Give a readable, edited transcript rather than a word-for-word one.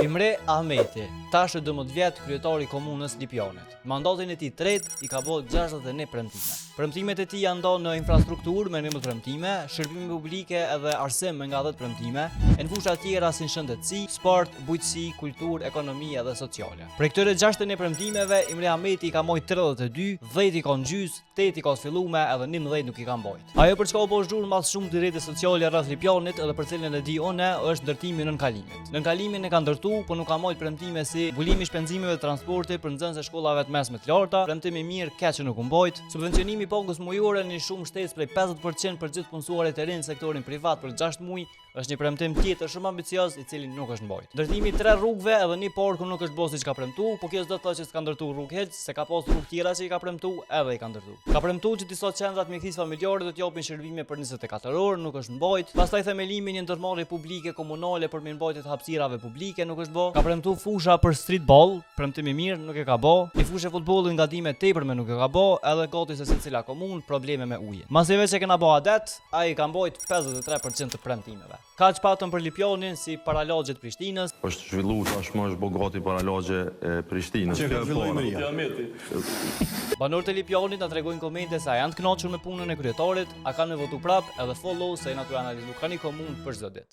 Imre Ahmeti, tash 12 vjet kryetari i komunës Lipjanit. Mandatin e tij tret i ka bërë 61 premtime. Premtimet e tij janë ndonë në infrastrukturë me 19 premtime, shërbime publike edhe arsim me nga 10 premtime, e në fusha tjera si shëndetësi, sport, bujqësi, kulturë, ekonomi edhe sociale. Për këtyre 61 premtimeve, Imre Ahmeti i ka mojt 32, 10 i ka në gjys, 8 i ka sfillume edhe 11 nuk i ka mbojt. Ajo për çka u bë zhdurë mas shumë të rrjetet sociale rreth Lipjanit edhe për cilën e di unë është ndërtimi nën kalimit. Nën kalimin e ka ndërtu, por nuk ka mojt premtime si mbulimi i shpenzimeve të transportit për nxënës e shkollave të mesme të larta, premtimi mirë keq që nuk u mbojt, subvencionimi i pagës mujore në shumë shtesë prej 50% për gjithë punësuarit e rinë në sektorin privat për 6 muaj, është një premtim tjetër shumë ambicioz i cili nuk është mbajtur. Ndërtimi i 3 rrugëve edhe një parku nuk është bërë siç ka premtuar, por kjo s'do të thotë që s'ka ndërtuar rrugë hiç, se ka pas rrugë tjera që i ka premtuar edhe i ka ndërtuar. Ka premtuar që disa qendra të mjekësisë familjare do të japin shërbime për 24 orë, nuk është mbajtur. Pastaj themelimi një ndërmarrje publike komunale për mirëmbajtje të hapësirave publike nuk është bërë. Ka premtuar fusha për streetball, premtimi mirë nuk e ka bërë. Një fushë futbolli ngatime tepërme nuk e ka bërë, edhe gati se secila komunë probleme me ujin. Masive që kena bërë adet, ai ka mbajtur 53% të premtimeve. Kaq patëm për Lipjanin si paralagje të Prishtinës. Është zhvilluar tashmë është bërë gati paralagje e Prishtinës. Që ka filloj me Banorët e Lipjanit na tregojnë komente se janë të kënaqur me punën e kryetarit, a kanë me votu prap edhe follow se na tu analizu kanë komunë për çdo ditë.